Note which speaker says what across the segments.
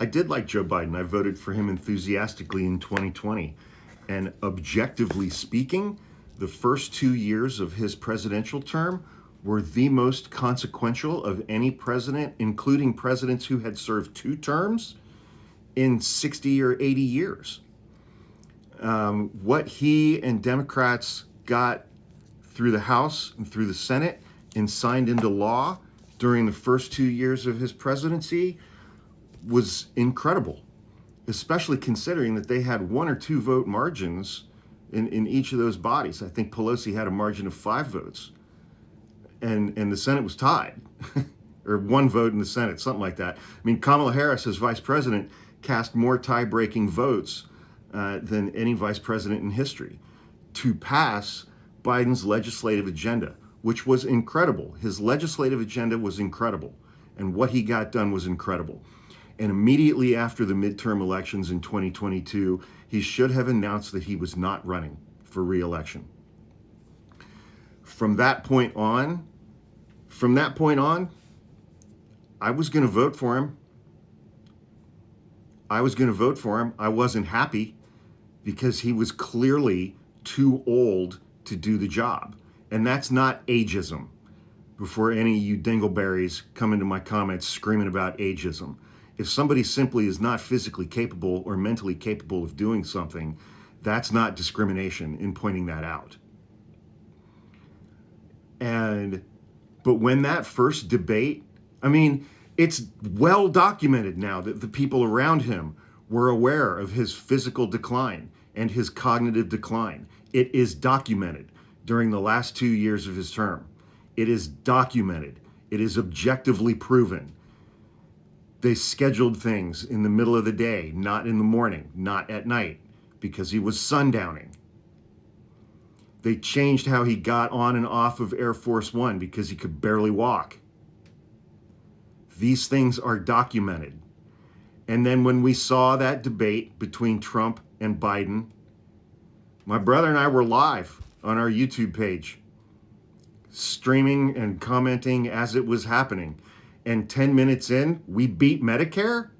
Speaker 1: I did like Joe Biden. I voted for him enthusiastically in 2020. And objectively speaking, the first 2 years of his presidential term were the most consequential of any president, including presidents who had served 2 terms in 60 or 80 years. What he and Democrats got through the House and through the Senate and signed into law during the first 2 years of his presidency was incredible, especially considering that they had 1 or 2 vote margins in each of those bodies. I think Pelosi had a margin of 5 votes, and the Senate was tied, or 1 vote in the Senate, something like that. I mean, Kamala Harris, as vice president, cast more tie-breaking votes than any vice president in history to pass Biden's legislative agenda, which was incredible. His legislative agenda was incredible, and what he got done was incredible. And immediately after the midterm elections in 2022, he should have announced that he was not running for re-election. From that point on, I was going to vote for him. I wasn't happy because he was clearly too old to do the job. And that's not ageism. Before any of you dingleberries come into my comments screaming about ageism. If somebody simply is not physically capable or mentally capable of doing something, that's not discrimination in pointing that out. But when that first debate, I mean, it's well documented now that the people around him were aware of his physical decline and his cognitive decline. It is documented during the last 2 years of his term. It is documented. It is objectively proven. They scheduled things in the middle of the day, not in the morning, not at night, because he was sundowning. They changed how he got on and off of Air Force One because he could barely walk. These things are documented. And then when we saw that debate between Trump and Biden, my brother and I were live on our YouTube page, streaming and commenting as it was happening. And 10 minutes in, we beat Medicare?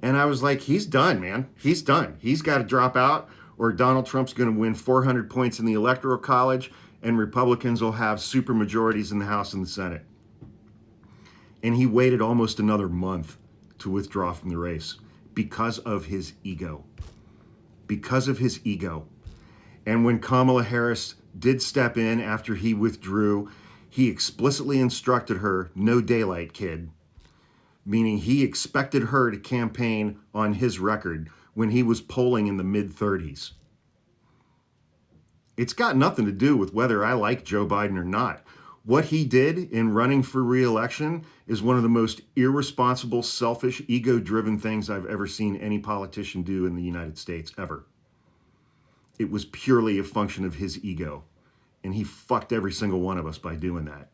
Speaker 1: And I was like, he's done, man. He's done. He's got to drop out, or Donald Trump's going to win 400 points in the Electoral College, and Republicans will have super majorities in the House and the Senate. And he waited almost another month to withdraw from the race because of his ego. Because of his ego. And when Kamala Harris did step in after he withdrew, he explicitly instructed her, no daylight, kid, meaning he expected her to campaign on his record when he was polling in the mid-30s. It's got nothing to do with whether I like Joe Biden or not. What he did in running for re-election is one of the most irresponsible, selfish, ego-driven things I've ever seen any politician do in the United States, ever. It was purely a function of his ego. And he fucked every single one of us by doing that.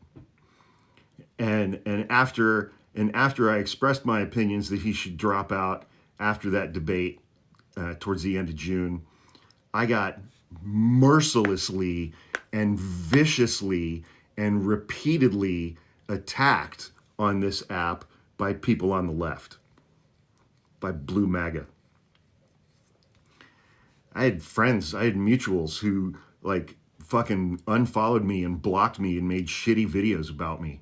Speaker 1: And after I expressed my opinions that he should drop out after that debate towards the end of June, I got mercilessly and viciously and repeatedly attacked on this app by people on the left, by Blue MAGA. I had friends, I had mutuals who like fucking unfollowed me and blocked me and made shitty videos about me